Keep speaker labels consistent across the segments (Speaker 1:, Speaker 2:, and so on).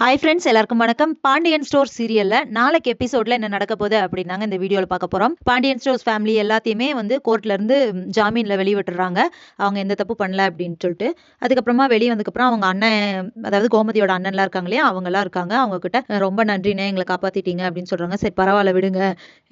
Speaker 1: Hi friends, எல்லாருக்கும் வணக்கம். Pandian store சீரியல்ல நாளைக்கு எபிசோட்ல என்ன நடக்க போகுது அப்படின்னாங்க இந்த வீடியோல பார்க்க போறோம். பாண்டியன் ஸ்டோர்ஸ் ஃபேமிலி எல்லாத்தையுமே வந்து கோர்ட்ல இருந்து ஜாமீன்ல வெளிய விட்டுறாங்க. அவங்க எந்த தப்பு பண்ணல அப்படின்னு சொல்லிட்டு. அதுக்கப்புறமா வெளியே வந்ததுக்கப்புறம் அவங்க அண்ணன், அதாவது கோமதியோட அண்ணன்லாம் இருக்காங்க இல்லையா, அவங்க எல்லாம் இருக்காங்க. அவங்க கிட்ட ரொம்ப நன்றிண்ணே, எங்களை காப்பாத்திட்டீங்க அப்படின்னு சொல்றாங்க. சரி பரவாயில்ல விடுங்க,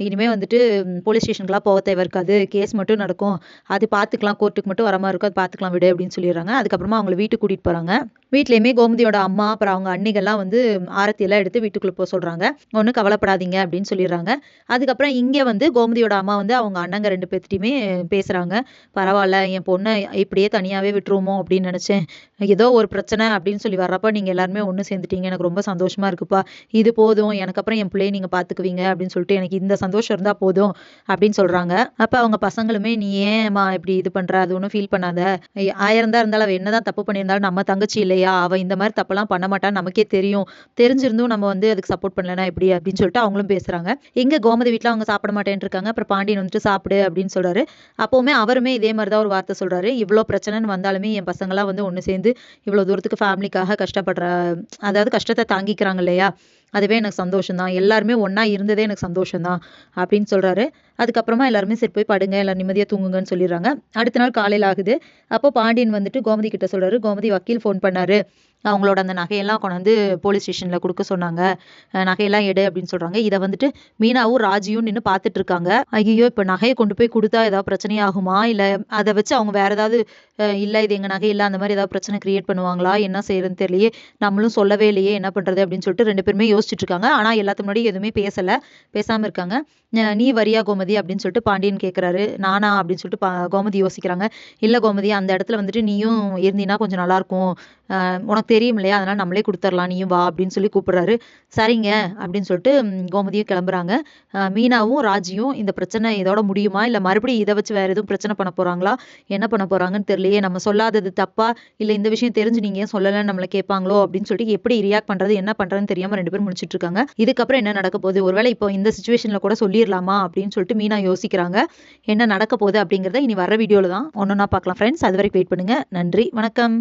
Speaker 1: இனிமே வந்துட்டு போலீஸ் ஸ்டேஷனுக்குலாம் போக தேவை இருக்காது, கேஸ் மட்டும் நடக்கும், அது பார்த்துக்கலாம், கோர்ட்டுக்கு மட்டும் வர மாதிரி இருக்கும், அது பார்த்துக்கலாம் விடு அப்படின்னு சொல்லிடுறாங்க. அதுக்கப்புறமா அவங்களை வீட்டுக்கு கூட்டிட்டு போறாங்க. வீட்லயுமே கோமதியோட அம்மா அப்புறம் அவங்க அண்ணிகள்லாம் வந்து ஆரத்தி எல்லாம் எடுத்து வீட்டுக்குள்ள போக சொல்றாங்க. ஒன்றும் கவலைப்படாதீங்க அப்படின்னு சொல்லிடுறாங்க. அதுக்கப்புறம் இங்கே வந்து கோமதியோட அம்மா வந்து அவங்க அண்ணங்க 2 பேர்த்திட்டையுமே பேசுறாங்க. பரவாயில்ல, என் பொண்ணை இப்படியே தனியாவே விட்டுருவோமோ அப்படின்னு நினைச்சேன், ஏதோ ஒரு பிரச்சனை அப்படின்னு சொல்லி வர்றப்ப நீங்க எல்லாருமே ஒன்று சேர்ந்துட்டீங்க, எனக்கு ரொம்ப சந்தோஷமா இருக்குப்பா, இது போதும், எனக்கு அப்புறம் என் பிள்ளையை நீங்க பாத்துக்குவீங்க அப்படின்னு சொல்லிட்டு எனக்கு இந்த சந்தோஷம் இருந்தா போதும் அப்படின்னு சொல்றாங்க. அப்ப அவங்க பசங்களுமே, நீ ஏன்மா இப்படி இது பண்ற, அது ஒன்றும் ஃபீல் பண்ணாத, 1000 தான் இருந்தாலும் அவ என்னதான் தப்பு பண்ணியிருந்தாலும் நம்ம தங்கச்சி இல்லையா, அவ இந்த மாதிரி தப்பெல்லாம் பண்ண மாட்டான்னு நமக்கே தெரியும், தெரிஞ்சிருந்தும் நம்ம வந்து அதுக்கு சப்போர்ட் பண்ணலனா எப்படி அப்படின்னு சொல்லிட்டு அவங்களும் பேசுறாங்க. எங்க கோமதி வீட்டுல அவங்க சாப்பிட மாட்டேன்னு இருக்காங்க. அப்புறம் பாண்டியன் வந்துட்டு சாப்பிடு அப்படின்னு சொல்றாரு. அப்பவுமே அவருமே இதே மாதிரி தான் ஒரு வார்த்தை சொல்றாரு. இவ்வளோ பிரச்சனைன்னு வந்தாலுமே என் பசங்களாம் வந்து ஒன்று சேர்ந்து இவ்வளோ தூரத்துக்கு ஃபேமிலிக்காக கஷ்டப்படுற, அதாவது கஷ்டத்தை தாங்கிக்கிறாங்க இல்லையா, அதுவே எனக்கு சந்தோஷம் தான், எல்லாருமே ஒன்றா இருந்ததே எனக்கு சந்தோஷம் தான் அப்படின்னு சொல்றாரு. அதுக்கப்புறமா எல்லாருமே சரி போய் படுங்க, எல்லாரும் நிம்மதியாக தூங்குங்கன்னு சொல்லிடுறாங்க. அடுத்த நாள் காலையில் ஆகுது. அப்போ பாண்டியன் வந்துட்டு கோமதி கிட்ட சொல்றாரு, கோமதி வக்கீல் ஃபோன் பண்ணாரு, அவங்களோட அந்த நகையெல்லாம் கொண்டாந்து போலீஸ் ஸ்டேஷனில் கொடுக்க சொன்னாங்க, நகையெல்லாம் எடு அப்படின்னு சொல்கிறாங்க. இதை வந்துட்டு மீனாவும் ராஜியும் நின்று பார்த்துட்டு இருக்காங்க. ஐயோ, இப்போ நகையை கொண்டு போய் கொடுத்தா ஏதாவது பிரச்சனையாகுமா, இல்லை அதை வச்சு அவங்க வேற ஏதாவது இல்லை இது எங்கள் நகை இல்லை அந்த மாதிரி ஏதாவது பிரச்சனை கிரியேட் பண்ணுவாங்களா, என்ன செய்யறதுன்னு தெரியலையே, நம்மளும் சொல்லவே இல்லையே, என்ன பண்ணுறது அப்படின்னு சொல்லிட்டு 2 பேருமே யோசிச்சுட்டு இருக்காங்க. ஆனால் எல்லாத்து முன்னாடி எதுவுமே பேசாமல் இருக்காங்க. நீ வரியா கோமதி அப்படின்னு சொல்லிட்டு பாண்டியன் கேட்குறாரு. நானா அப்படின்னு சொல்லிட்டு கோமதி யோசிக்கிறாங்க. இல்லை கோமதி, அந்த இடத்துல வந்துட்டு நீயும் இருந்தீங்கன்னா கொஞ்சம் நல்லாயிருக்கும், உனக்கு தெரியும் இல்லையா, அதனால் நம்மளே கொடுத்துடலாம், நீயும் வா அப்படின்னு சொல்லி கூப்பிடுறாரு. சரிங்க அப்படின்னு சொல்லிட்டு கோமதியும் கிளம்புறாங்க. மீனாவும் ராஜியும் இந்த பிரச்சனை இதோட முடியுமா, இல்லை மறுபடியும் இதை வச்சு வேற எதுவும் பிரச்சனை பண்ண போகிறாங்களா, என்ன பண்ண போகிறாங்கன்னு தெரியலையே, நம்ம சொல்லாதது தப்பா, இல்லை இந்த விஷயம் தெரிஞ்சு நீங்கள் ஏன் சொல்லலைன்னு நம்மளை கேட்பாங்களோ அப்படின்னு சொல்லிட்டு எப்படி ரியாக்ட் பண்ணுறது என்ன பண்ணுறதுன்னு தெரியாமல் 2 பேரும் முடிச்சுட்டு இருக்காங்க. இதுக்கப்புறம் என்ன நடக்க போகுது, ஒருவேளை இப்போ இந்த சுச்சுவேஷனில் கூட சொல்லிடலாமா அப்படின்னு சொல்லிட்டு மீனா யோசிக்கிறாங்க. என்ன நடக்க போகுது அப்படிங்கிறத இனி வர வீடியோவில் தான் ஒன்றா பார்க்கலாம் ஃப்ரெண்ட்ஸ். அது வரைக்கும் வெயிட் பண்ணுங்க. நன்றி, வணக்கம்.